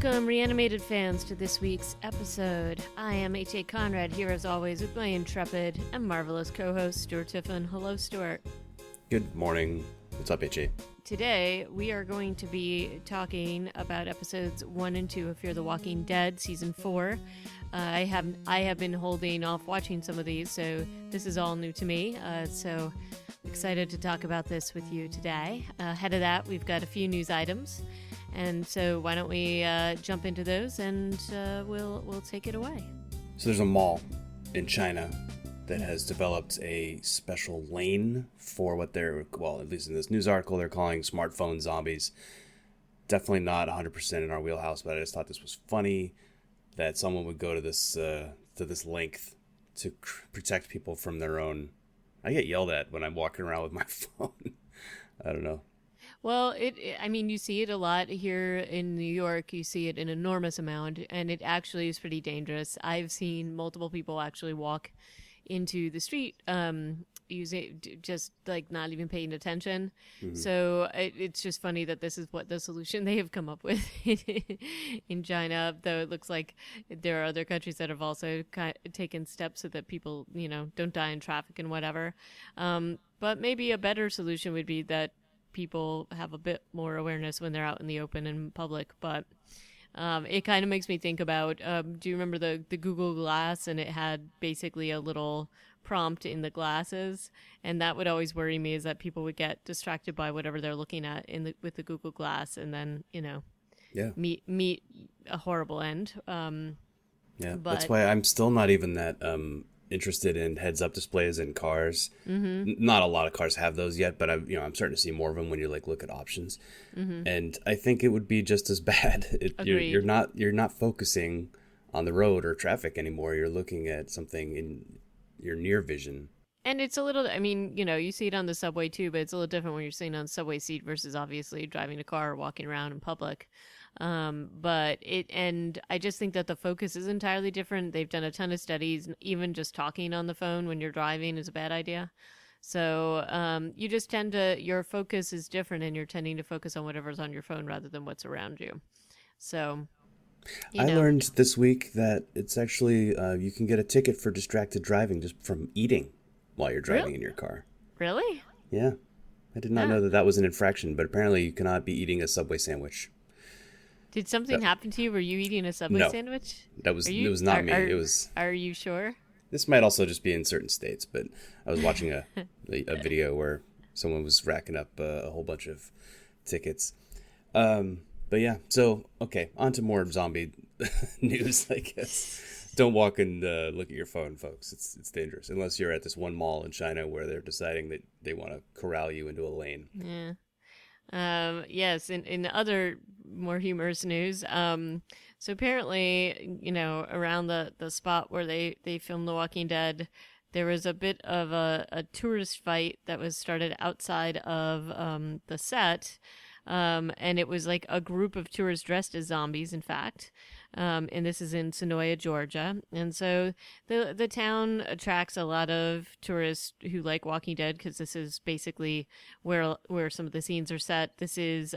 Welcome, Reanimated fans, to this week's episode. I am H.A. Conrad, here as always with my intrepid and marvelous co-host, Stuart Tiffin. Hello, Stuart. Good morning. What's up, H.A.? Today, we are going to be talking about episodes 1 and 2 of Fear the Walking Dead, Season 4. I have been holding off watching some of these, so this is all new to me. So excited to talk about this with you today. Ahead of that, we've got a few news items. And so why don't we jump into those and we'll take it away. So there's a mall in China that has developed a special lane for what they're, well, at least in this news article, they're calling smartphone zombies. Definitely not 100% in our wheelhouse, but I just thought this was funny that someone would go to this length to protect people from their own. I get yelled at when I'm walking around with my phone. I don't know. Well, you see it a lot here in New York. You see it an enormous amount, and it actually is pretty dangerous. I've seen multiple people actually walk into the street using just like not even paying attention. Mm-hmm. So it's just funny that this is what the solution they have come up with in China, though it looks like there are other countries that have also taken steps so that people, don't die in traffic and whatever. But maybe a better solution would be that people have a bit more awareness when they're out in the open and public. But it kind of makes me think about, do you remember the Google Glass? And it had basically a little prompt in the glasses. And that would always worry me, is that people would get distracted by whatever they're looking at with the Google Glass and then, meet a horrible end. But that's why I'm still not even that interested in heads-up displays in cars. Mm-hmm. Not a lot of cars have those yet, but I'm starting to see more of them when you look at options. Mm-hmm. And I think it would be just as bad. You're not focusing on the road or traffic anymore. You're looking at something in your near vision. And it's a little, you see it on the subway too, but it's a little different when you're sitting on a subway seat versus obviously driving a car or walking around in public. But I just think that the focus is entirely different. They've done a ton of studies. Even just talking on the phone when you're driving is a bad idea. So you just your focus is different, and you're tending to focus on whatever's on your phone rather than what's around you. So I learned this week that it's actually you can get a ticket for distracted driving just from eating while you're driving in your car. Really? Yeah. I did not know that was an infraction, but apparently you cannot be eating a Subway sandwich. Did something happen to you? Were you eating a Subway sandwich? It was not me. It was. Are you sure? This might also just be in certain states, but I was watching a video where someone was racking up a whole bunch of tickets. But yeah, so okay, on to more zombie news, I guess. Don't walk and look at your phone, folks. It's dangerous unless you're at this one mall in China where they're deciding that they want to corral you into a lane. Yeah. Yes. In other more humorous news, so apparently, around the spot where they filmed The Walking Dead, there was a bit of a tourist fight that was started outside of the set. And it was like a group of tourists dressed as zombies, in fact. And this is in Sonoya, Georgia. And so the town attracts a lot of tourists who like Walking Dead, because this is basically where some of the scenes are set. This is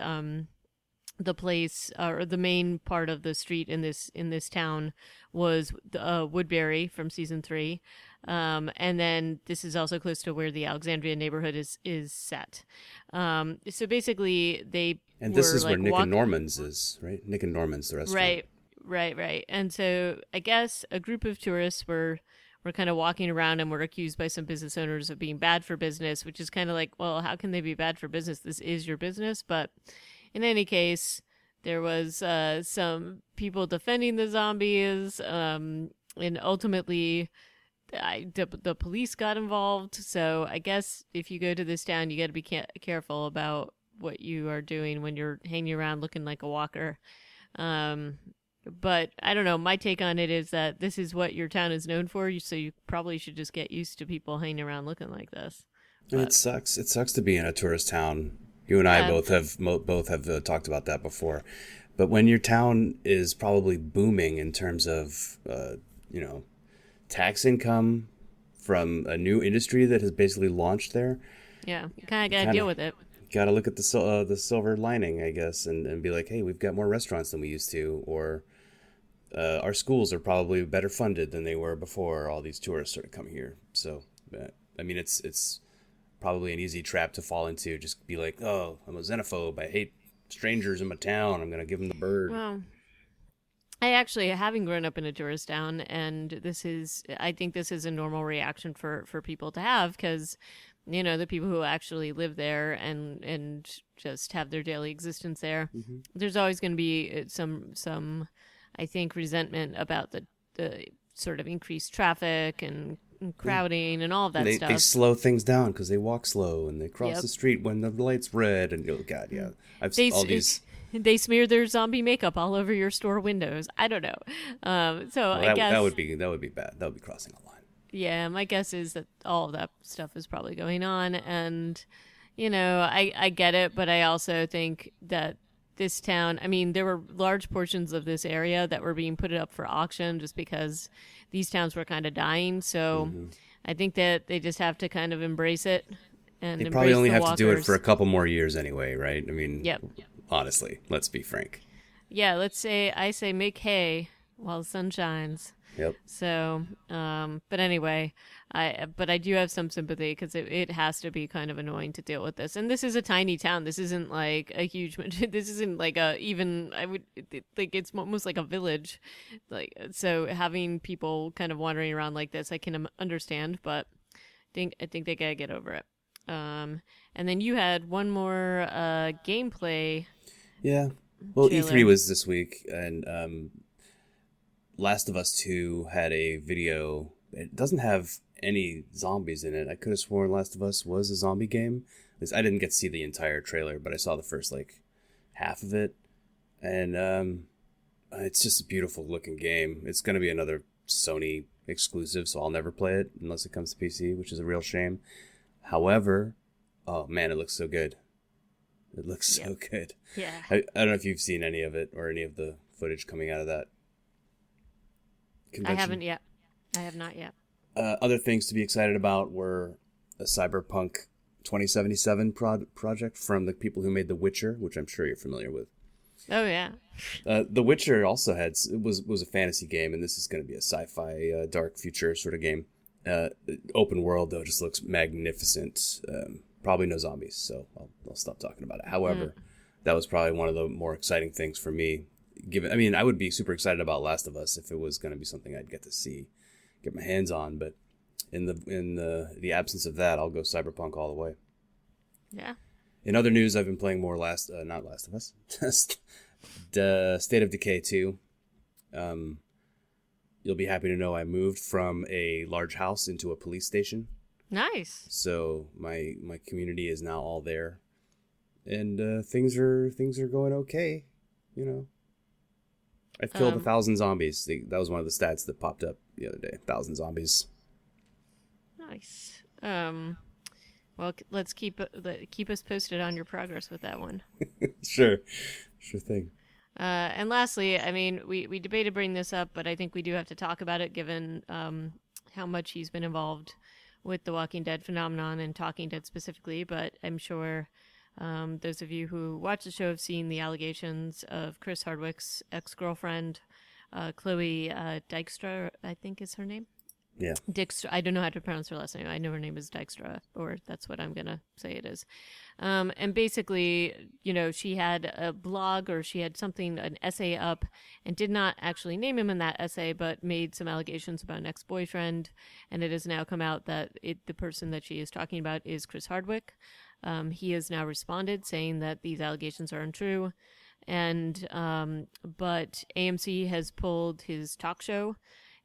the place, or the main part of the street in this town was Woodbury from season 3. And then this is also close to where the Alexandria neighborhood is set. So basically this is where Nick and Norman's is, right? Nick and Norman's, the restaurant. Right. And so I guess a group of tourists were kind of walking around and were accused by some business owners of being bad for business, which is kind of like, well, how can they be bad for business? This is your business. But in any case, there was some people defending the zombies, and ultimately the police got involved. So I guess if you go to this town, you got to be careful about what you are doing when you're hanging around looking like a walker. But I don't know. My take on it is that this is what your town is known for, so you probably should just get used to people hanging around looking like this. But it sucks. It sucks to be in a tourist town. You and I both have talked about that before. But when your town is probably booming in terms of tax income from a new industry that has basically launched there. Yeah, you kind of got to deal with it. Got to look at the silver lining, I guess, and be like, hey, we've got more restaurants than we used to, or our schools are probably better funded than they were before all these tourists started coming here. So, I mean, it's probably an easy trap to fall into. Just be like, oh, I'm a xenophobe. I hate strangers in my town. I'm gonna give them the bird. Well, I actually, having grown up in a tourist town, and I think this is a normal reaction for people to have because, the people who actually live there and just have their daily existence there, Mm-hmm. there's always going to be some, I think, resentment about the sort of increased traffic and crowding and all of that They stuff. slow things down because they walk slow and they cross Yep. the street when the light's red. And oh god, yeah, They all s- these. they smear their zombie makeup all over your store windows. I don't know. So Well, I guess that would be bad. That would be crossing a line. yeah, my guess is that all of that stuff is probably going on, and I get it, but I also think that this town, I mean, there were large portions of this area that were being put up for auction just because these towns were kind of dying. So Mm-hmm. I think that they just have to kind of embrace it and They probably embrace only the have walkers. to do it for a couple more years anyway, right? I mean, Yep. honestly, let's be frank. Yeah, I say make hay while the sun shines. Yep. So, but anyway, I do have some sympathy because it has to be kind of annoying to deal with this. And this is a tiny town. This isn't like a huge. This isn't like a even. I would like it's almost like a village. Like so, having people kind of wandering around like this, I can understand. But I think they gotta get over it. And then you had one more gameplay. Yeah. Well, Trailer. E3 was this week, and Last of Us 2 had a video. It doesn't have any zombies in it. I could have sworn Last of Us was a zombie game. At least I didn't get to see the entire trailer, but I saw the first half of it, and it's just a beautiful looking game. It's going to be another Sony exclusive, so I'll never play it unless it comes to PC, which is a real shame. However, oh man, it looks so good. It looks so good. Yeah. I don't know if you've seen any of it or any of the footage coming out of that convention. I haven't yet. I have not yet. Other things to be excited about were a Cyberpunk 2077 project from the people who made The Witcher, which I'm sure you're familiar with. Oh yeah. The Witcher also was a fantasy game, and this is going to be a sci-fi dark future sort of game. Open world though, just looks magnificent. Probably no zombies, so I'll stop talking about it. However, that was probably one of the more exciting things for me. I would be super excited about Last of Us if it was going to be something I'd get to get my hands on. But in the absence of that, I'll go Cyberpunk all the way. Yeah. In other news, I've been playing more not Last of Us, State of Decay 2. You'll be happy to know I moved from a large house into a police station. Nice. So my community is now all there, and things are going okay. I killed 1,000 zombies. That was one of the stats that popped up the other day. 1,000 zombies. Nice. Well, let's keep us posted on your progress with that one. Sure thing. And lastly, I mean, we debated bringing this up, but I think we do have to talk about it given how much he's been involved with the Walking Dead phenomenon and Talking Dead specifically. But I'm sure those of you who watch the show have seen the allegations of Chris Hardwick's ex-girlfriend, Chloe Dykstra, I think is her name. Yeah. Dijkstra. I don't know how to pronounce her last name. I know her name is Dykstra, or that's what I'm going to say it is. And basically, she had a blog or she had an essay up and did not actually name him in that essay, but made some allegations about an ex-boyfriend. And it has now come out that the person that she is talking about is Chris Hardwick. He has now responded saying that these allegations are untrue. And, but AMC has pulled his talk show.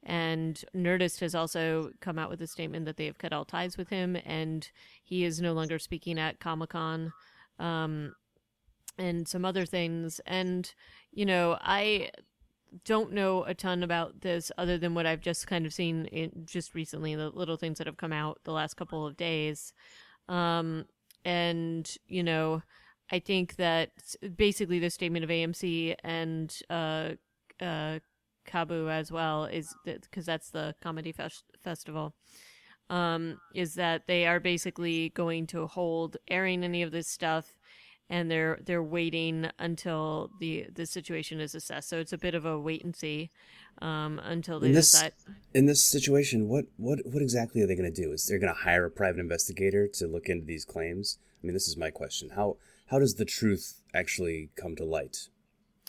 And Nerdist has also come out with a statement that they have cut all ties with him, and he is no longer speaking at Comic-Con, and some other things. And, I don't know a ton about this other than what I've just kind of seen just recently, the little things that have come out the last couple of days. And, I think that basically the statement of AMC and Kabu as well is because that's the comedy festival is that they are basically going to hold airing any of this stuff, and they're waiting until the situation is assessed. So it's a bit of a wait and see until In they this decide. in this situation, what exactly are they going to do? Is they're going to hire a private investigator to look into these claims? I mean, this is my question. How does the truth actually come to light?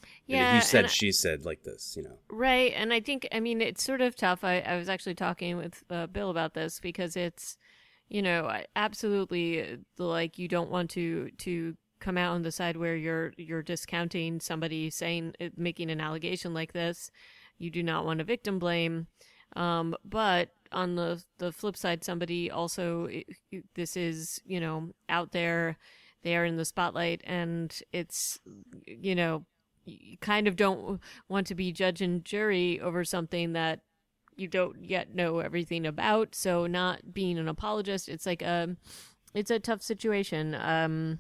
And he Yeah, said, and she said, like this, right, and I think, I mean, it's sort of tough. I was actually talking with Bill about this because it's, absolutely, like, you don't want to come out on the side where you're discounting somebody saying, making an allegation like this. You do not want to victim blame, but on the flip side, somebody also, this is, out there, they are in the spotlight, and it's, you kind of don't want to be judge and jury over something that you don't yet know everything about. So not being an apologist, it's like it's a tough situation. And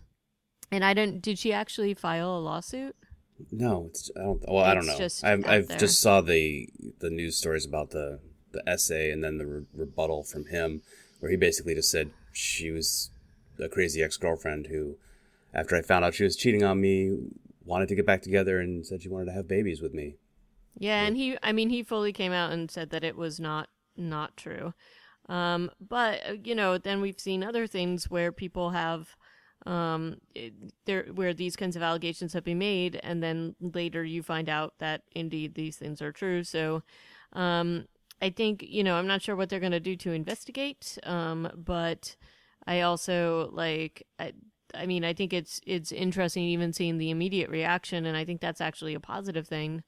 I don't. Did she actually file a lawsuit? No, I don't. Well, I don't It's know. just out I've there. just saw the news stories about the essay and then the rebuttal from him, where he basically just said she was a crazy ex-girlfriend who, after I found out she was cheating on me, wanted to get back together and said she wanted to have babies with me. Yeah, and I mean, he fully came out and said that it was not true. But then we've seen other things where people have there where these kinds of allegations have been made, and then later you find out that indeed these things are true. So I think, I'm not sure what they're going to do to investigate, but I also I mean, I think it's interesting even seeing the immediate reaction, and I think that's actually a positive thing,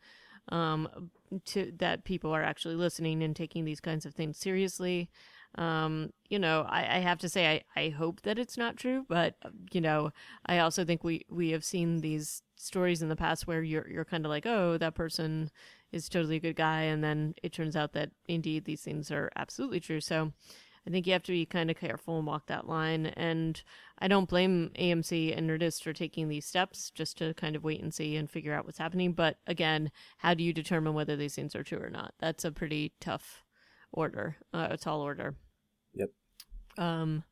to that people are actually listening and taking these kinds of things seriously. I have to say, I hope that it's not true, but I also think we have seen these stories in the past where you're kind of like, oh, that person is totally a good guy, and then it turns out that indeed these things are absolutely true. So I think you have to be kind of careful and walk that line. And I don't blame AMC and Nerdist for taking these steps just to kind of wait and see and figure out what's happening. But again, how do you determine whether these things are true or not? That's a pretty tough order, a tall order. Yep. Um,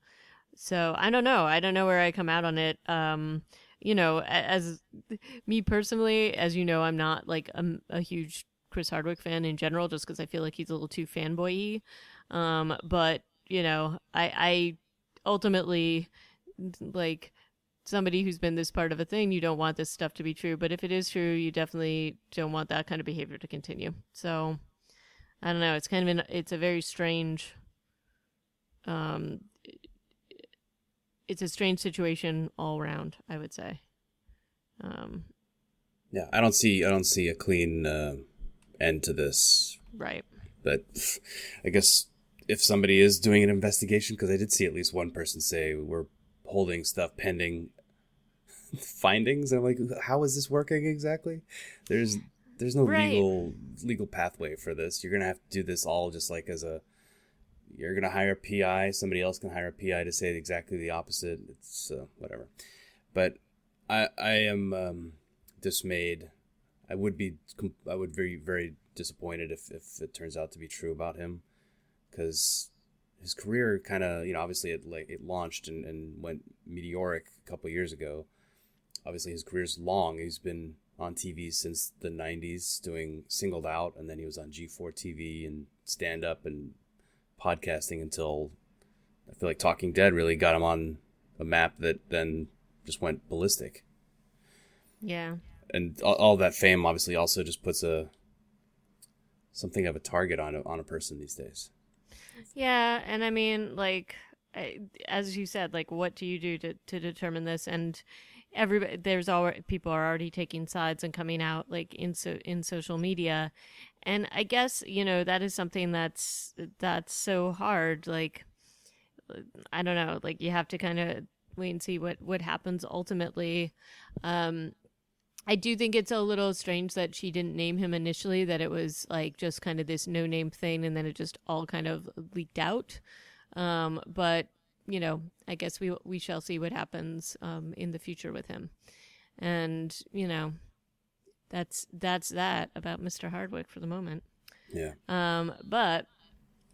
so I don't know. I don't know where I come out on it. As me personally, as you know, I'm not like a huge Chris Hardwick fan in general, just because I feel like he's a little too fanboy-y. But I ultimately, like, somebody who's been this part of a thing, you don't want this stuff to be true. But if it is true, you definitely don't want that kind of behavior to continue. So I don't know. It's kind of it's a very strange, um, it's a strange situation all around, I would say. Um, Yeah, I don't see a clean end to this. right. But I guess if somebody is doing an investigation, because I did see at least one person say we're holding stuff pending findings, and I'm like, how is this working exactly? There's no Right. legal pathway for this. You're gonna have to do this all just like you're gonna hire a PI. Somebody else can hire a PI to say exactly the opposite. It's whatever. But I am dismayed. I would very very disappointed if it turns out to be true about him, because his career kind of, obviously it launched and went meteoric a couple years ago. Obviously his career's long. He's been on TV since the 90s doing Singled Out, and then he was on G4 TV and stand up and podcasting until I feel like Talking Dead really got him on a map that then just went ballistic. Yeah. And all that fame obviously also just puts something of a target on a person these days. Yeah, and I mean, like, as you said, like, what do you do to determine this? And everybody, there's already people are already taking sides and coming out, like, in social media, and I guess that is something that's so hard. Like, I don't know, like, you have to kind of wait and see what happens ultimately. Um, I do think it's a little strange that she didn't name him initially, that it was like just kind of this no name thing, and then it just all kind of leaked out. But I guess we shall see what happens in the future with him. And that's that about Mr. Hardwick for the moment. Yeah. But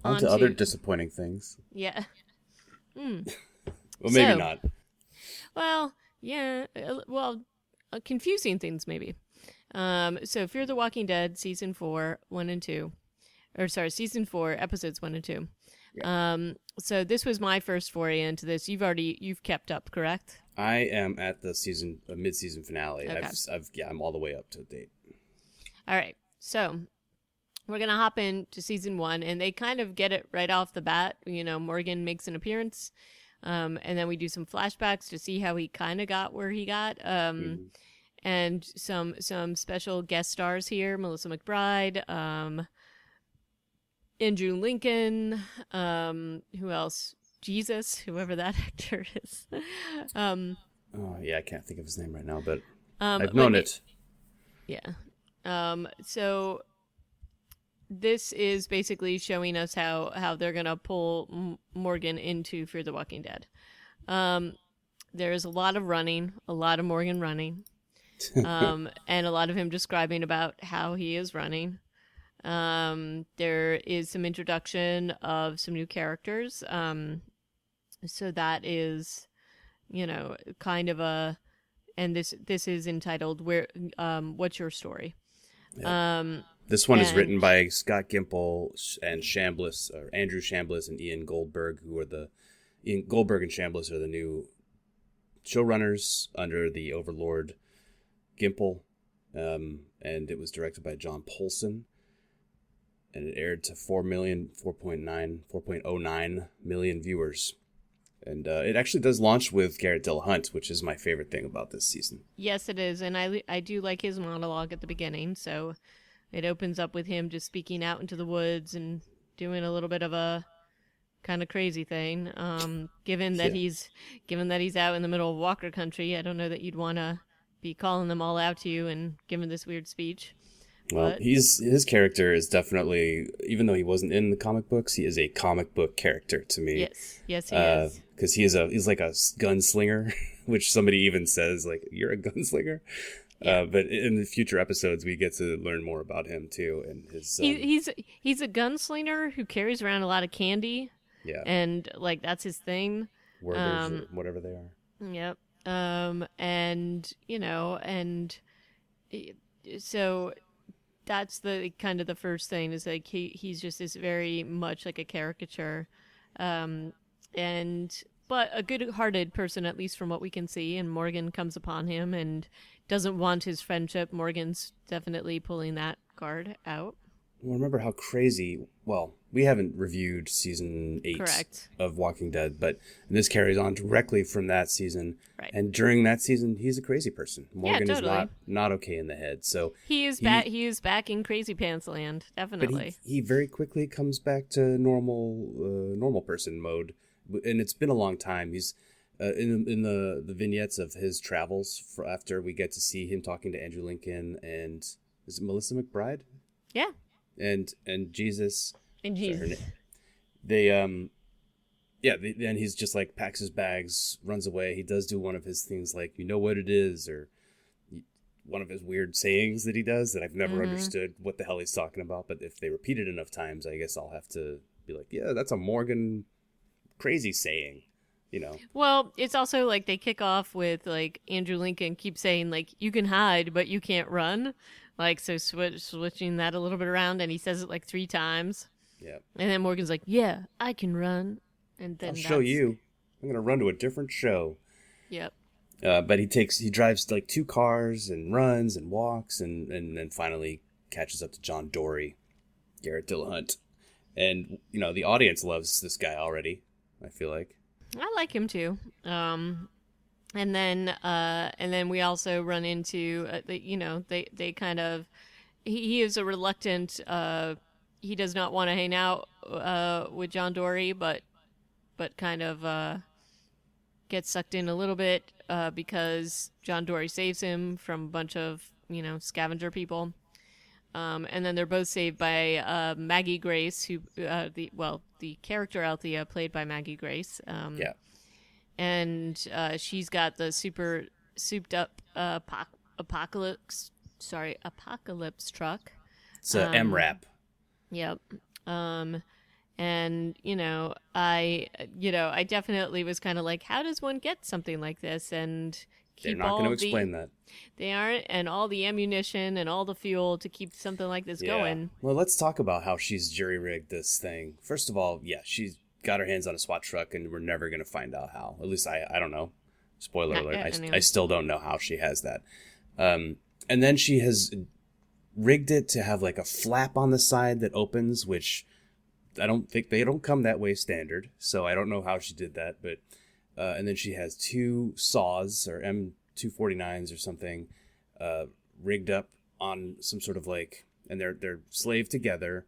On on to other to disappointing things. yeah. Well, maybe So, not. well, yeah, confusing things maybe. So Fear the Walking Dead season 4, 1 and 2, or sorry, season 4, episodes 1 and 2. Yeah. So this was my first foray into this. You've kept up, correct? I am at the mid-season finale. Okay. I'm all the way up to date. All right. So we're gonna hop into season 1, and they kind of get it right off the bat. You know, Morgan makes an appearance, and then we do some flashbacks to see how he kind of got where he got. And some special guest stars here: Melissa McBride, Andrew Lincoln, who else? Jesus, whoever that actor is. Oh yeah, I can't think of his name right now, but Um, I've known but it. Yeah. So this is basically showing us how they're gonna pull Morgan into Fear the Walking Dead. There's a lot of running, a lot of Morgan running, and a lot of him describing about how he is running. There is some introduction of some new characters. So that is, you know, kind of and this is entitled What's Your Story? Yep. This one is and- written by Scott Gimple and Andrew Chambliss and Ian Goldberg, Ian Goldberg and Chambliss are the new showrunners under the Overlord Gimple, and it was directed by John Polson, and it aired to 4.09 million viewers. And it actually does launch with Garrett Dillahunt, which is my favorite thing about this season. Yes, it is, and I do like his monologue at the beginning. So it opens up with him just speaking out into the woods and doing a little bit of a kind of crazy thing. Given that he's out in the middle of Walker country, I don't know that you'd want to be calling them all out to you and giving this weird speech. Well, his character is definitely, even though he wasn't in the comic books, he is a comic book character to me. Yes, he is. Because he's like a gunslinger, which somebody even says, like, you're a gunslinger. Yeah. But in the future episodes, we get to learn more about him too, and his. He's a gunslinger who carries around a lot of candy. Yeah. And like that's his thing. Whatever they are. Yep. And you know, and so that's the kind of the first thing is like he's just this very much like a caricature, but a good-hearted person, at least from what we can see. And Morgan comes upon him and doesn't want his friendship. Morgan's definitely pulling that card out. Well, remember how crazy. Well, we haven't reviewed season 8 Correct. of Walking Dead, but this carries on directly from that season. Right. And during that season, he's a crazy person. Morgan totally. is not okay in the head. So he is back in Crazy Pants Land, definitely. But he very quickly comes back to normal person mode, and it's been a long time. He's in the vignettes of his travels after we get to see him talking to Andrew Lincoln and is it Melissa McBride? Yeah. And Jesus. And Jesus. Then he's just like packs his bags, runs away. He does do one of his things like, you know what it is, or one of his weird sayings that he does that I've never understood what the hell he's talking about. But if they repeat it enough times, I guess I'll have to be like, yeah, that's a Morgan crazy saying, you know. Well, it's also like they kick off with like Andrew Lincoln keeps saying like, you can hide, but you can't run. Like, so switching that a little bit around, and he says it like 3 times. Yeah. And then Morgan's like, yeah, I can run. And then I'll show you. I'm going to run to a different show. Yep. But he drives like 2 cars and runs and walks and then finally catches up to John Dory, Garrett Dillahunt. And, you know, the audience loves this guy already, I feel like. I like him too. And then we also run into, they kind of, he is a reluctant, he does not want to hang out with John Dory, but kind of gets sucked in a little bit because John Dory saves him from a bunch of, scavenger people. And then they're both saved by Maggie Grace, who, the character Althea played by Maggie Grace. Yeah. And she's got the super souped up apocalypse truck. It's a MRAP. Yep. And I definitely was kind of like, how does one get something like this and They're keep not going to all the explain that. they aren't and all the ammunition and all the fuel to keep something like this Yeah. going? Well, let's talk about how she's jury-rigged this thing. First of all, yeah, she's got her hands on a SWAT truck, and we're never going to find out how. At least I don't know. Spoiler Not alert. yet, I anyway. still don't know how she has that. And then she has rigged it to have like a flap on the side that opens, which I don't think they don't come that way standard. So I don't know how she did that. But and then she has two saws or M249s or something rigged up on some sort of like, and they're slaved together,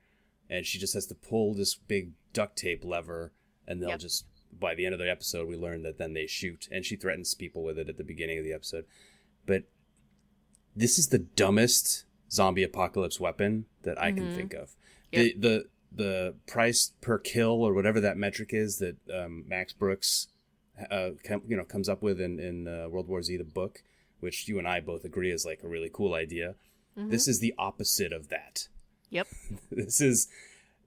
and she just has to pull this big duct tape lever, and they'll Yep. just, by the end of the episode, we learn that then they shoot, and she threatens people with it at the beginning of the episode. But this is the dumbest zombie apocalypse weapon that I can think of. Yep. The price per kill or whatever that metric is that Max Brooks comes up with in World War Z, the book, which you and I both agree is like a really cool idea. This is the opposite of that. Yep. This is,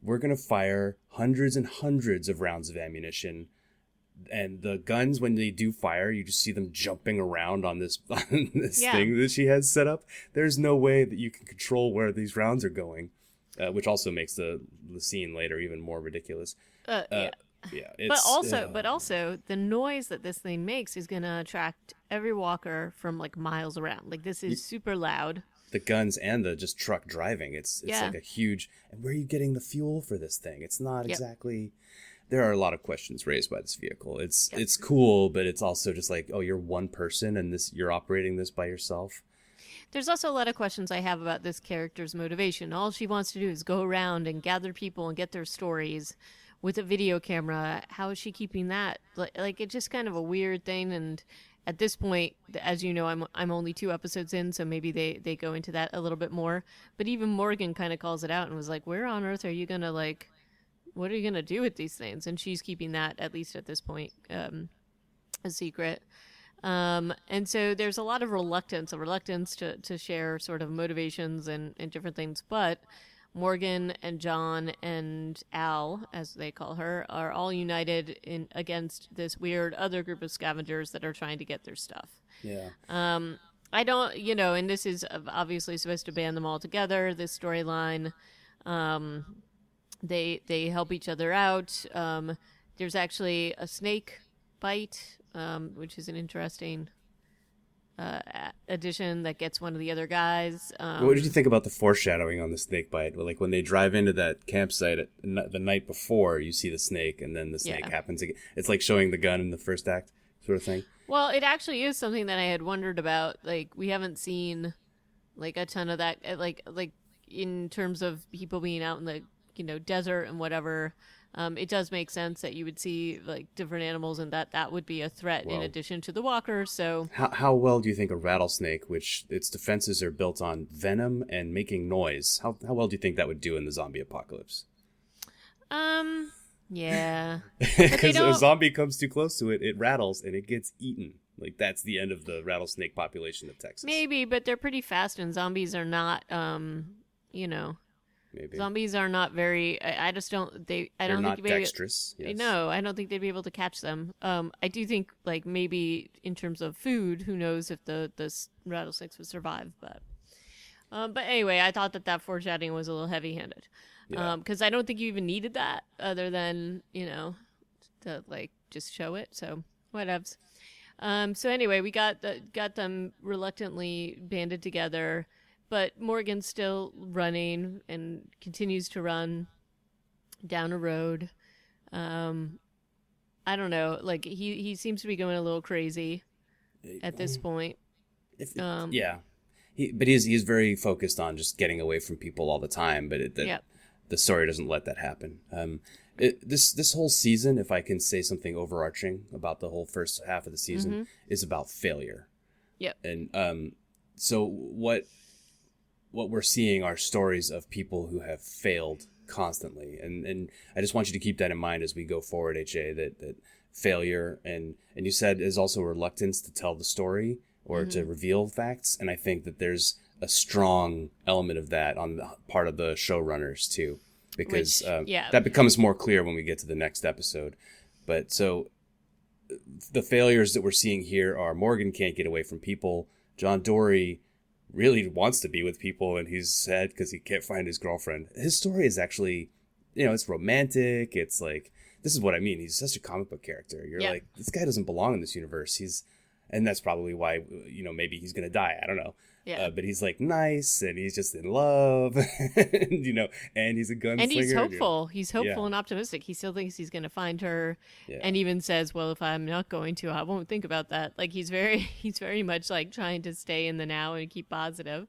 we're going to fire hundreds and hundreds of rounds of ammunition, and the guns, when they do fire, you just see them jumping around on this Yeah. thing that she has set up. There's no way that you can control where these rounds are going, which also makes the scene later even more ridiculous. Yeah. Yeah, But it's, also, the noise that this thing makes is gonna attract every walker from like miles around. Like this is super loud. the guns and the just truck driving. It's Yeah. like a huge. And where are you getting the fuel for this thing? It's not Yep. exactly. There are a lot of questions raised by this vehicle. It's Yep. it's cool, but it's also just like, oh, you're one person and you're operating this by yourself. There's also a lot of questions I have about this character's motivation. All she wants to do is go around and gather people and get their stories with a video camera. How is she keeping that? Like it's just kind of a weird thing. And at this point, as you know, I'm only 2 episodes in, so maybe they go into that a little bit more. But even Morgan kind of calls it out and was like, "Where on earth are you gonna like? What are you gonna do with these things?" And she's keeping that, at least at this point, a secret. And so there's a lot of reluctance to share sort of motivations and different things. But Morgan and John and Al, as they call her, are all united in against this weird other group of scavengers that are trying to get their stuff. Yeah. I don't, and this is obviously supposed to band them all together, this storyline. They help each other out. There's actually a snake bite, which is an interesting addition that gets one of the other guys. What did you think about the foreshadowing on the snake bite? Like when they drive into that campsite the night before, you see the snake, and then the snake Yeah. happens again. It's like showing the gun in the first act, sort of thing. Well, it actually is something that I had wondered about. Like, we haven't seen like a ton of that, like in terms of people being out in the desert and whatever. It does make sense that you would see like different animals, and that would be a threat in Well, addition to the walkers. So How well do you think a rattlesnake, which its defenses are built on venom and making noise, how well do you think that would do in the zombie apocalypse? yeah, Because don't- a zombie comes too close to it, it rattles and it gets eaten. Like that's the end of the rattlesnake population of Texas. maybe, but they're pretty fast, and zombies are not. Maybe. Zombies are not very. I just don't. I They're don't not think maybe. dexterous. Yes. No, I don't think they'd be able to catch them. I do think, like, maybe in terms of food, who knows if the rattlesnakes would survive. But anyway, I thought that foreshadowing was a little heavy-handed. Yeah. Because I don't think you even needed that, other than to like just show it. So whatevs. So anyway, we got them reluctantly banded together, but Morgan's still running and continues to run down a road. I don't know, like he seems to be going a little crazy at this point. Yeah. He's very focused on just getting away from people all the time, but Yep. the story doesn't let that happen. This whole season, if I can say something overarching about the whole first half of the season, is about failure. Yep. And so what we're seeing are stories of people who have failed constantly, and I just want you to keep that in mind as we go forward, HA, that failure and you said is also reluctance to tell the story or to reveal facts, and I think that there's a strong element of that on the part of the showrunners too. because Which, yeah. that becomes more clear when we get to the next episode. But so the failures that we're seeing here are Morgan can't get away from people. John Dory really wants to be with people, and he's sad because he can't find his girlfriend. His story is actually, it's romantic. It's like, this is what I mean. He's such a comic book character. You're like, this guy doesn't belong in this universe. And that's probably why, maybe he's going to die. I don't know. Yeah. But he's like nice, and he's just in love, and he's a gunslinger. And he's hopeful. He's hopeful and optimistic. He still thinks he's going to find her, and even says, "Well, if I'm not going to, I won't think about that." Like he's very much like trying to stay in the now and keep positive.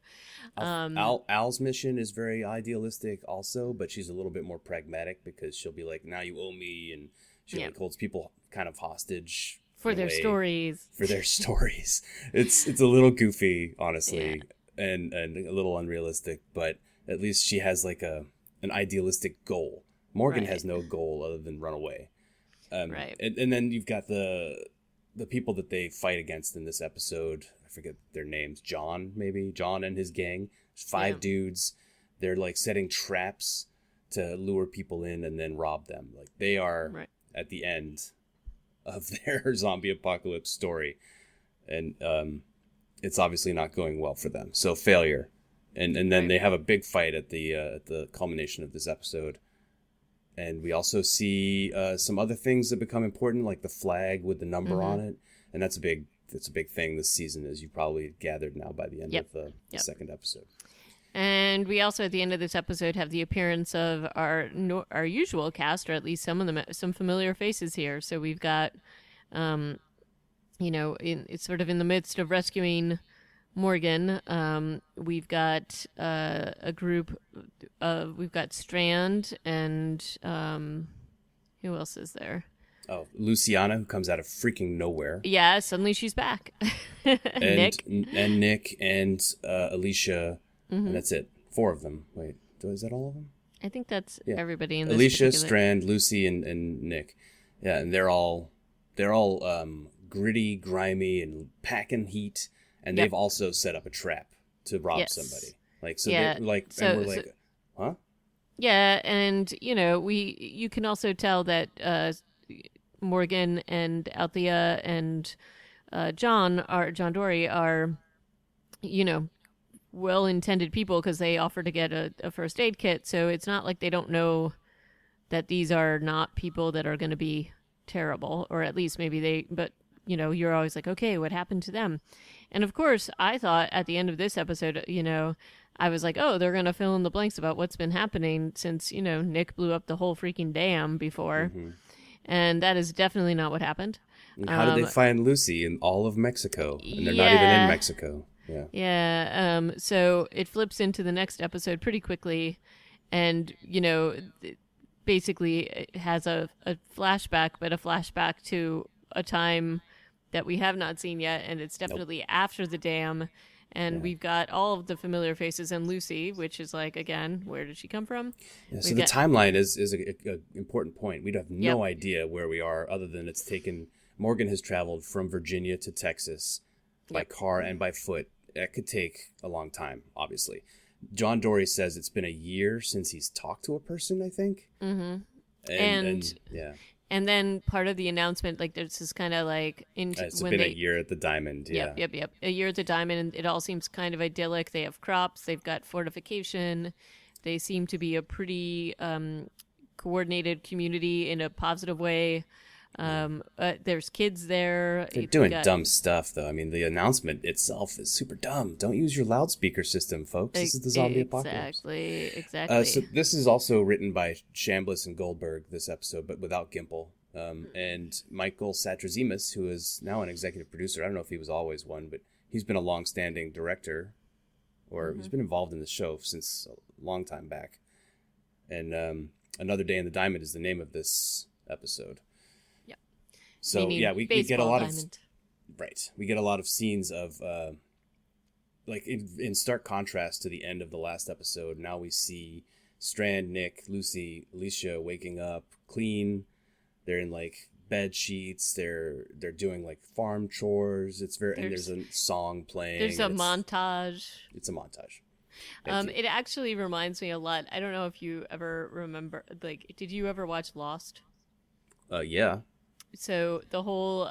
Al's mission is very idealistic, also, but she's a little bit more pragmatic because she'll be like, "Now you owe me," and she like holds people kind of hostage. For their stories. It's a little goofy, honestly, and a little unrealistic, but at least she has like an idealistic goal. Morgan has no goal other than run away. Right. And then you've got the people that they fight against in this episode. I forget their names. John and his gang. There's 5 dudes. They're like setting traps to lure people in and then rob them. Like they are at the end of their zombie apocalypse story, and it's obviously not going well for them. So failure, and then they have a big fight at the culmination of this episode, and we also see some other things that become important, like the flag with the number on it, and that's a big thing this season, as you probably gathered now by the end of the second episode. And we also, at the end of this episode, have the appearance of our usual cast, or at least some familiar faces here. So we've got, it's sort of in the midst of rescuing Morgan. We've got a group of, we've got Strand and who else is there? Oh, Luciana, who comes out of freaking nowhere. Yeah, suddenly she's back. Nick and Alicia. Mm-hmm. And that's it. 4 of them. Wait, is that all of them? I think that's everybody in this Alicia, particular... Strand, Lucy, and Nick. Yeah, and they're all gritty, grimy, and packing heat. And they've also set up a trap to rob somebody. Like they're like, and we're like, huh? Yeah, and you can also tell that Morgan and Althea and John Dory are, well-intended people because they offer to get a first aid kit. So it's not like they don't know that these are not people that are going to be terrible, or at least maybe but you're always like, okay, what happened to them? And of course, I thought at the end of this episode, I was like, oh, they're going to fill in the blanks about what's been happening since, Nick blew up the whole freaking dam before. Mm-hmm. And that is definitely not what happened. And how did they find Lucy in all of Mexico? And they're not even in Mexico. Yeah. So it flips into the next episode pretty quickly, and basically it has a flashback, but a flashback to a time that we have not seen yet, and it's definitely after the dam. And we've got all of the familiar faces and Lucy, which is like, again, where did she come from? Yeah, so the timeline is an important point. We have no idea where we are, other than it's taken. Morgan has traveled from Virginia to Texas by car and by foot. That could take a long time, obviously. John Dory says it's been a year since he's talked to a person, I think. Mm-hmm. And then part of the announcement, like there's this kind of like... It's been a year at the Diamond, Yep. A year at the Diamond, and it all seems kind of idyllic. They have crops, they've got fortification. They seem to be a pretty coordinated community in a positive way. There's kids there. They're doing dumb stuff, though. I mean, the announcement itself is super dumb. Don't use your loudspeaker system, folks. This is the zombie apocalypse. Exactly. So this is also written by Chambliss and Goldberg, this episode, but without Gimple. And Michael Satrazemis, who is now an executive producer. I don't know if he was always one, but he's been a long-standing director, or he's been involved in the show since a long time back. And Another Day in the Diamond is the name of this episode. So we get a lot we get a lot of scenes of like in stark contrast to the end of the last episode. Now we see Strand, Nick, Lucy, Alicia waking up clean. They're in like bed sheets. They're doing like farm chores. And there's a song playing. There's a montage. It's a montage. Thank you. It actually reminds me a lot. I don't know if you ever remember, like, did you ever watch Lost? Yeah. So the whole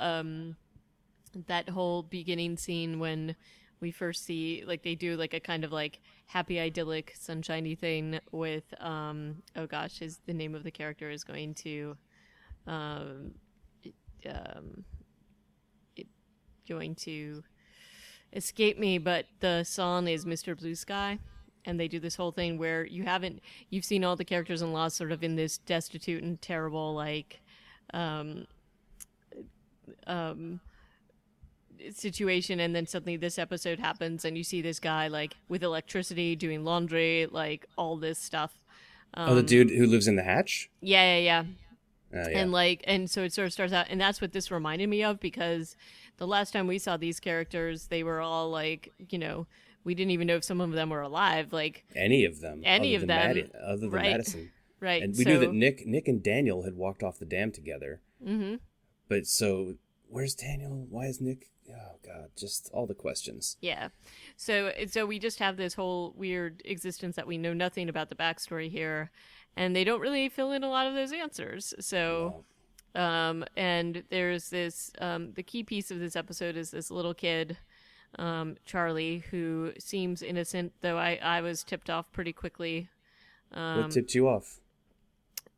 that whole beginning scene when we first see, like, they do like a kind of like happy idyllic sunshiny thing with oh gosh, is the name of the character is going to um um it, going to escape me, but the song is Mr. Blue Sky. And they do this whole thing where you've seen all the characters in Lost sort of in this destitute and terrible, like, um, um, situation, and then suddenly this episode happens and you see this guy like with electricity doing laundry, like all this stuff. Oh, the dude who lives in the hatch? Yeah, yeah, yeah. Yeah. And like, and so it sort of starts out, and that's what this reminded me of, because the last time we saw these characters, they were all like, we didn't even know if some of them were alive, like Any of them. any of them, other than right? Madison. Right. And we knew that Nick and Daniel had walked off the dam together. Mm-hmm. But so, where's Daniel? Why is Nick? Oh God, just all the questions. Yeah. So we just have this whole weird existence that we know nothing about the backstory here, and they don't really fill in a lot of those answers. So, and there's this the key piece of this episode is this little kid, Charlie, who seems innocent, though I was tipped off pretty quickly. What tipped you off?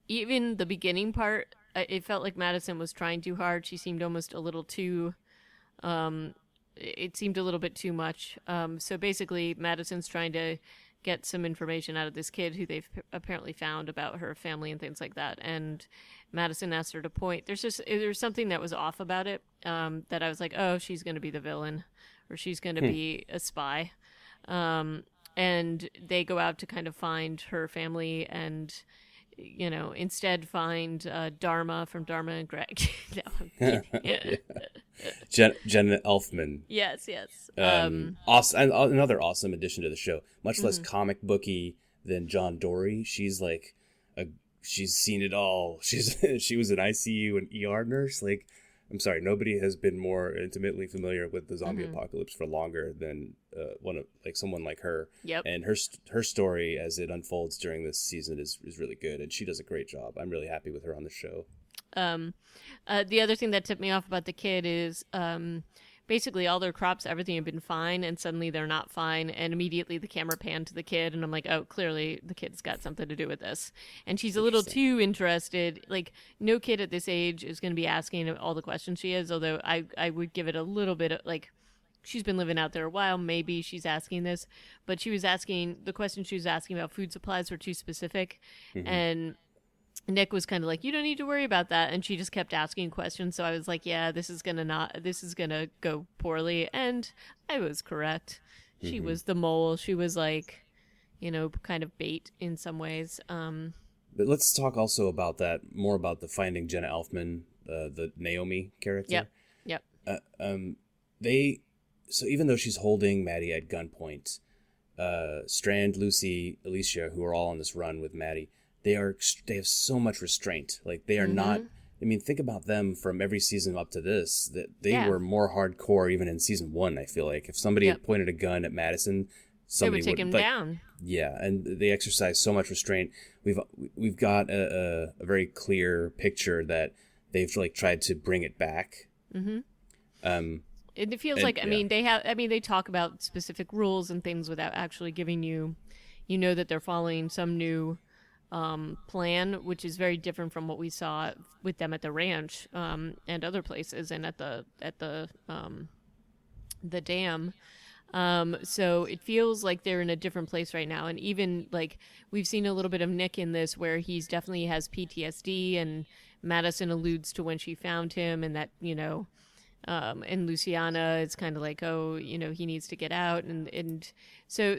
Even the beginning part, it felt like Madison was trying too hard. She seemed almost a little too. It seemed a little bit too much. So basically, Madison's trying to get some information out of this kid who they've apparently found about her family and things like that. And Madison asked her to point. There's something that was off about it. That I was like, oh, she's going to be the villain, or she's going to be a spy. And they go out to kind of find her family, and instead find Dharma from Dharma and Greg. No, I'm kidding. Jenna Elfman. Yes. Awesome, another awesome addition to the show. Much less comic booky than John Dory. She's like she's seen it all. She was an ICU and ER nurse. Like, I'm sorry, nobody has been more intimately familiar with the zombie apocalypse for longer than someone like her. Yep. And her story as it unfolds during this season is really good, and she does a great job. I'm really happy with her on the show. The other thing that tipped me off about the kid is basically all their crops, everything had been fine, and suddenly they're not fine, and immediately the camera panned to the kid, and I'm like, oh, clearly the kid's got something to do with this. And she's a little too interested. Like, no kid at this age is going to be asking all the questions she is, although I would give it a little bit of, like, she's been living out there a while, maybe she's asking this, but the questions she was asking about food supplies were too specific, and Nick was kind of like, you don't need to worry about that, and she just kept asking questions. So I was like, yeah, this is gonna go poorly, and I was correct. She was the mole. She was like, kind of bait in some ways. But let's talk also about more about the finding Jenna Elfman, the Naomi character. Yep. So even though she's holding Maddie at gunpoint, Strand, Lucy, Alicia, who are all on this run with Maddie, they have so much restraint. Like, they are not. I mean, think about them from every season up to this. That they were more hardcore even in season 1. I feel like if somebody had pointed a gun at Madison, somebody would take him down. Yeah, and they exercise so much restraint. We've got a very clear picture that they've tried to bring it back. It feels like, they talk about specific rules and things without actually giving you, that they're following some new plan, which is very different from what we saw with them at the ranch and other places, and at the dam. So it feels like they're in a different place right now, and even like we've seen a little bit of Nick in this, where he's definitely has PTSD, and Madison alludes to when she found him, and that and Luciana is kind of like, oh, he needs to get out, and so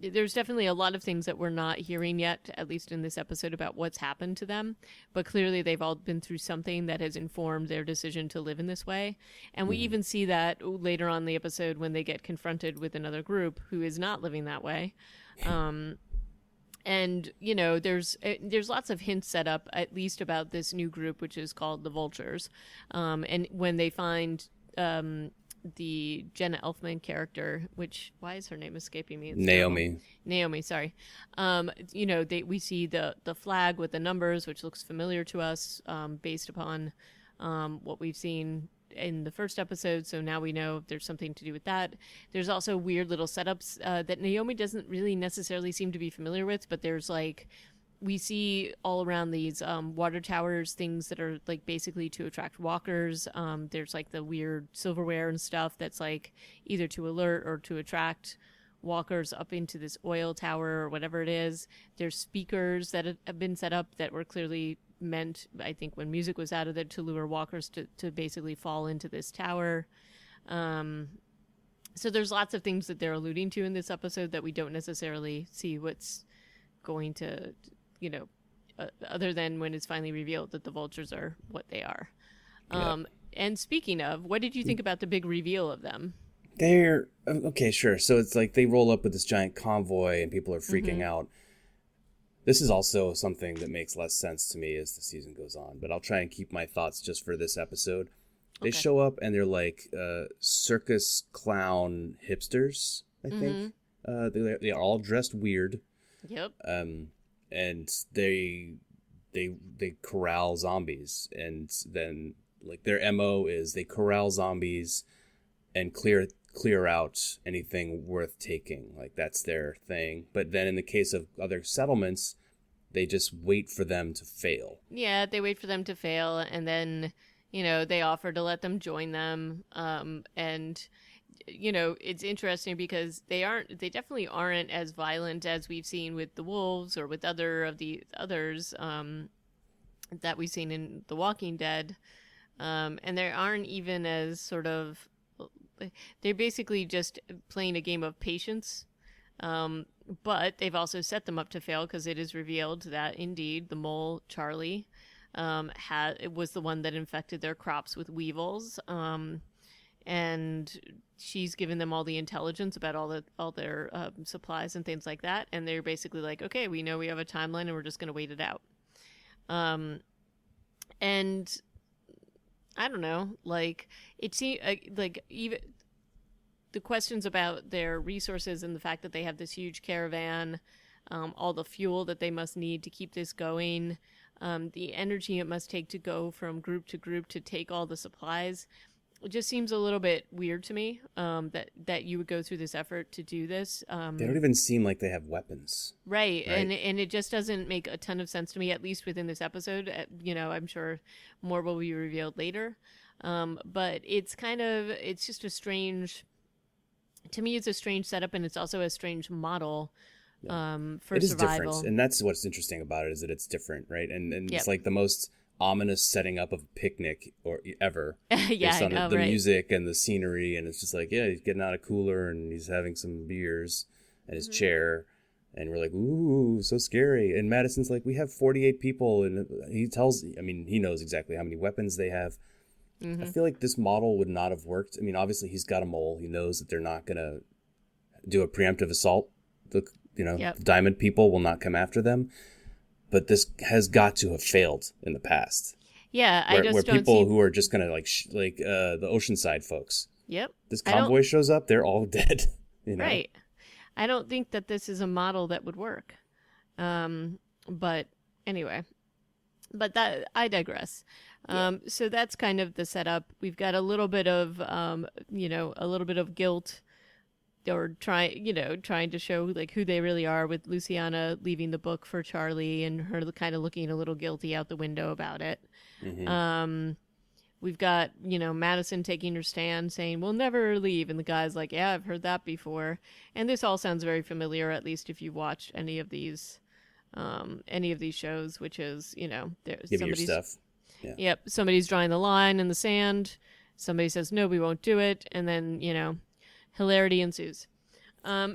there's definitely a lot of things that we're not hearing yet, at least in this episode, about what's happened to them. But clearly they've all been through something that has informed their decision to live in this way. And we even see that later on in the episode when they get confronted with another group who is not living that way. And, there's lots of hints set up, at least about this new group, which is called the Vultures. And when they find the Jenna Elfman character, which why is her name escaping me? It's Naomi. terrible. Naomi, sorry. We see the flag with the numbers, which looks familiar to us, based upon what we've seen in the first episode. So now we know there's something to do with that. There's also weird little setups that Naomi doesn't really necessarily seem to be familiar with, but there's like we see all around these water towers things that are like basically to attract walkers. There's like the weird silverware and stuff that's like either to alert or to attract walkers up into this oil tower or whatever it is. There's speakers that have been set up that were clearly meant, I think, when music was out of it, to lure walkers to basically fall into this tower. So there's lots of things that they're alluding to in this episode that we don't necessarily see what's going to, other than when it's finally revealed that the vultures are what they are. Yeah. And speaking of, what did you think about the big reveal of them? They're okay, sure. So it's like they roll up with this giant convoy and people are freaking out. This is also something that makes less sense to me as the season goes on, but I'll try and keep my thoughts just for this episode. They show up and they're like circus clown hipsters, I think. They're all dressed weird. Yep. And they corral zombies, and then like their MO is they corral zombies and clear out anything worth taking. Like that's their thing. But then in the case of other settlements, they just wait for them to fail. Yeah, they wait for them to fail, and then they offer to let them join them. And it's interesting because they definitely aren't as violent as we've seen with the wolves or with other of the others that we've seen in The Walking Dead. And they aren't even as sort of, they're basically just playing a game of patience. But they've also set them up to fail because it is revealed that indeed the mole Charlie it was the one that infected their crops with weevils. And she's given them all the intelligence about all their supplies and things like that, and they're basically like, okay, we know we have a timeline, and we're just going to wait it out. And I don't know, like it seems like even the questions about their resources and the fact that they have this huge caravan, all the fuel that they must need to keep this going, the energy it must take to go from group to group to take all the supplies. It just seems a little bit weird to me that you would go through this effort to do this. They don't even seem like they have weapons. Right? And it just doesn't make a ton of sense to me, at least within this episode. I'm sure more will be revealed later. But it's just a strange, to me, it's a strange setup, and it's also a strange model for it is survival. Different, and that's what's interesting about it, is that it's different, right? And Yep. it's like the most ominous setting up of a picnic or ever. Yeah, based on I know, the right? music and the scenery, and it's just like, yeah, he's getting out a cooler and he's having some beers and his chair, and we're like, ooh, so scary. And Madison's like, we have 48 people, and he knows exactly how many weapons they have. I feel like this model would not have worked. I mean, obviously he's got a mole. He knows that they're not gonna do a preemptive assault. The Diamond people will not come after them. But this has got to have failed in the past. Yeah, where people who are just gonna like the Oceanside folks. Yep. This convoy shows up, they're all dead. Right. I don't think that this is a model that would work. But anyway, that I digress. So that's kind of the setup. We've got a little bit of guilt, or trying to show like who they really are, with Luciana leaving the book for Charlie and her kind of looking a little guilty out the window about it. We've got, Madison taking her stand saying, we'll never leave. And the guy's like, yeah, I've heard that before. And this all sounds very familiar, at least if you've watched any of these shows, which is, give your stuff. Yeah. Yep. Somebody's drawing the line in the sand. Somebody says, no, we won't do it. And then, hilarity ensues. Then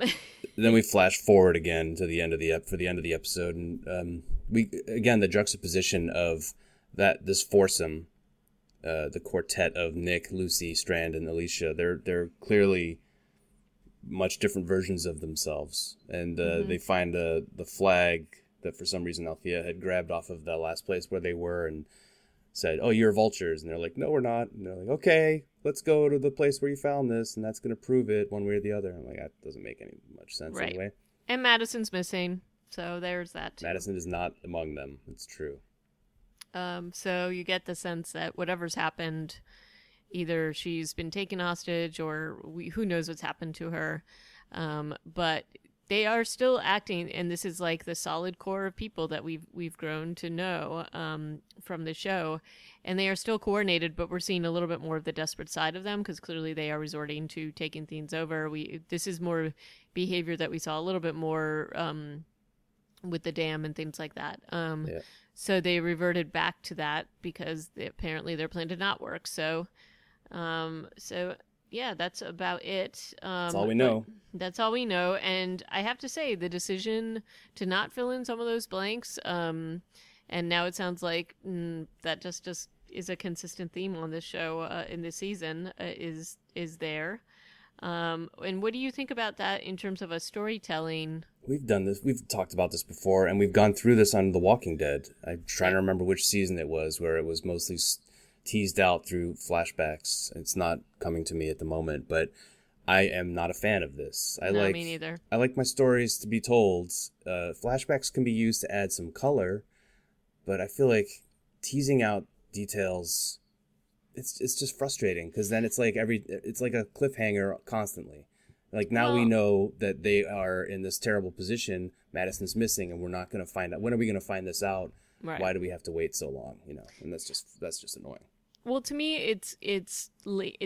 we flash forward again to the end of the episode, and we again the juxtaposition of this foursome, the quartet of Nick, Lucy, Strand, and Alicia. They're clearly much different versions of themselves, and they find the flag that for some reason Althea had grabbed off of the last place where they were, and said, "Oh, you're vultures," and they're like, "No, we're not." And they're like, "Okay, let's go to the place where you found this, and that's going to prove it one way or the other." I'm like, that doesn't make any much sense Right. anyway. And Madison's missing, so there's that too. Madison is not among them. It's true. So you get the sense that whatever's happened, either she's been taken hostage or who knows what's happened to her. But they are still acting, and this is like the solid core of people that we've grown to know from the show, and they are still coordinated. But we're seeing a little bit more of the desperate side of them because clearly they are resorting to taking things over. This is more behavior that we saw a little bit more with the dam and things like that. Yeah. So they reverted back to that because apparently their plan did not work. So yeah, that's about it. That's all we know. That's all we know. And I have to say, the decision to not fill in some of those blanks, and now it sounds like that just is a consistent theme on this show in this season, is there. And what do you think about that in terms of a storytelling? We've done this. We've talked about this before, and we've gone through this on The Walking Dead. I'm trying to remember which season it was, where it was mostly teased out through flashbacks. It's not coming to me at the moment, but I am not a fan of this. Me neither. I like my stories to be told. Flashbacks can be used to add some color, but I feel like teasing out details, it's just frustrating because then it's like a cliffhanger constantly. Like now we know that they are in this terrible position. Madison's missing, and we're not going to find out. When are we going to find this out? Right. Why do we have to wait so long? And that's just annoying. Well, to me, it's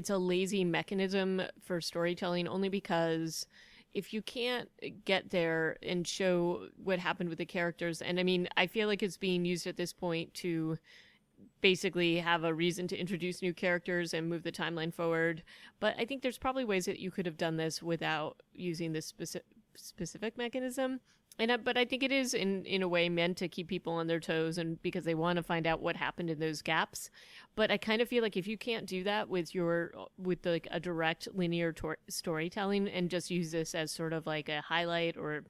a lazy mechanism for storytelling, only because if you can't get there and show what happened with the characters, and I mean, I feel like it's being used at this point to basically have a reason to introduce new characters and move the timeline forward. But I think there's probably ways that you could have done this without using this specific mechanism. But I think it is in a way meant to keep people on their toes, and because they want to find out what happened in those gaps. But I kind of feel like if you can't do that with like a direct linear storytelling and just use this as sort of like a highlight, or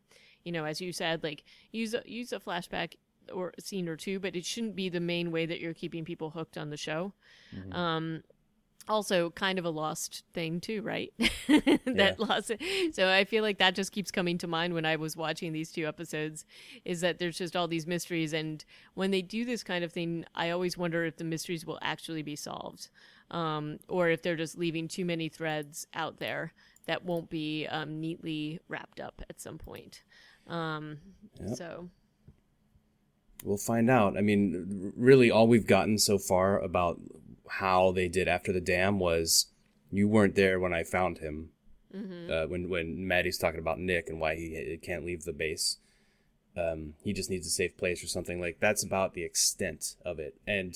as you said, like use a flashback or a scene or two, but it shouldn't be the main way that you're keeping people hooked on the show. Mm-hmm. Also kind of a lost thing too, right? Lost. So I feel like that just keeps coming to mind when I was watching these two episodes, is that there's just all these mysteries, and when they do this kind of thing, I always wonder if the mysteries will actually be solved, or if they're just leaving too many threads out there that won't be neatly wrapped up at some point. So we'll find out. I mean, really all we've gotten so far about how they did after the dam was, you weren't there when I found him. Mm-hmm. When Maddie's talking about Nick and why he can't leave the base. He just needs a safe place or something. Like, that's about the extent of it. And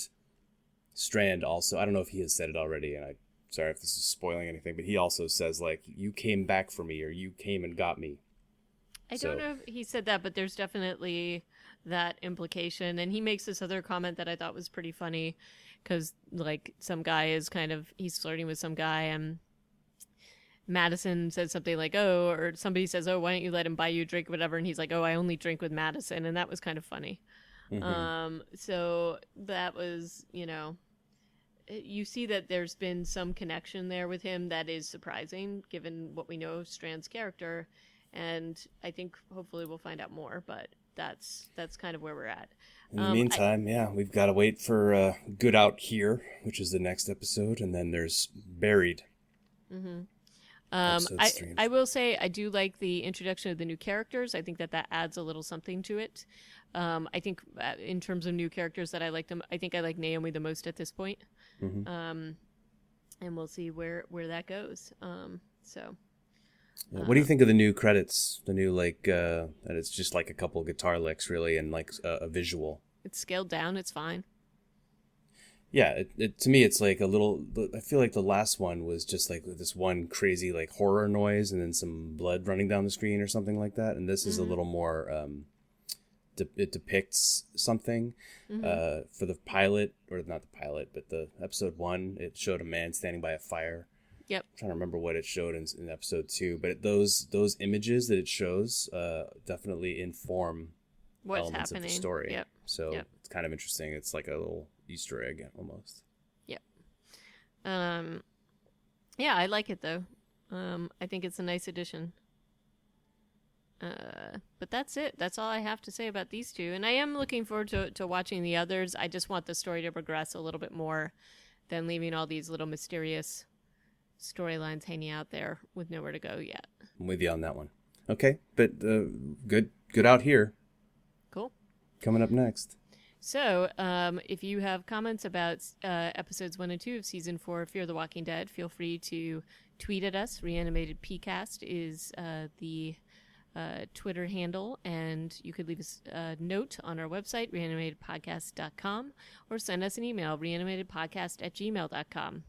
Strand also, I don't know if he has said it already, and I'm sorry if this is spoiling anything, but he also says, like, you came back for me, or you came and got me. I don't know if he said that, but there's definitely that implication. And he makes this other comment that I thought was pretty funny, because like some guy he's flirting with some guy, and Madison says something like, oh, or somebody says, oh, why don't you let him buy you a drink, whatever, and he's like, oh, I only drink with Madison, and that was kind of funny. Mm-hmm. So that was, you see that there's been some connection there with him that is surprising given what we know of Strand's character, and I think hopefully we'll find out more, but that's kind of where we're at. In the meantime, we've got to wait for Good Out Here, which is the next episode, and then there's Buried. Mm-hmm. I will say I do like the introduction of the new characters. I think that adds a little something to it. I think in terms of new characters that I like them, I think I like Naomi the most at this point. Mm-hmm. And we'll see where that goes. What do you think of the new credits? The new, that it's just like a couple of guitar licks, really, and like a visual. It's scaled down. It's fine. Yeah, to me, it's like a little. I feel like the last one was just like this one crazy like horror noise, and then some blood running down the screen or something like that. And this is a little more. It depicts something. Mm-hmm. For the pilot, or not the pilot, but the episode 1, it showed a man standing by a fire. Yep. I'm trying to remember what it showed in episode 2, but those images that it shows definitely inform what's elements happening of the story. Yep. So It's kind of interesting. It's like a little Easter egg almost. Yep. Yeah, I like it though. I think it's a nice addition. But that's it. That's all I have to say about these two. And I am looking forward to watching the others. I just want the story to progress a little bit more than leaving all these little mysterious storylines hanging out there with nowhere to go yet. I'm with you on that one. Okay, but good out here. Cool. Coming up next. So, if you have comments about episodes 1 and 2 of season 4 of Fear the Walking Dead, feel free to tweet at us. Reanimated PCast is the Twitter handle, and you could leave us a note on our website, reanimatedpodcast.com, or send us an email, reanimatedpodcast@gmail.com.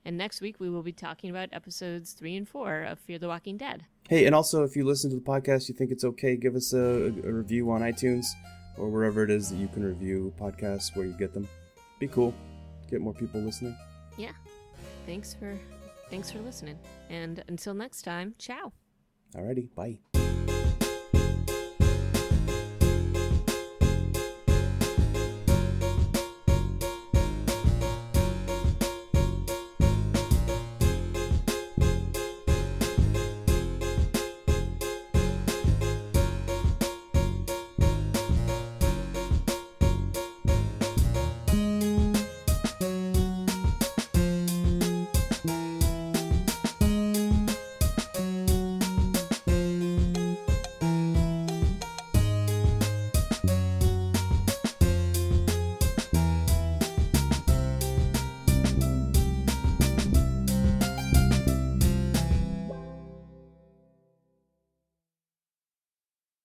And next week we will be talking about episodes 3 and 4 of Fear the Walking Dead. Hey, and also if you listen to the podcast, you think it's okay, give us a review on iTunes or wherever it is that you can review podcasts where you get them. Be cool. Get more people listening. Yeah. Thanks for listening. And until next time, ciao. Alrighty, bye.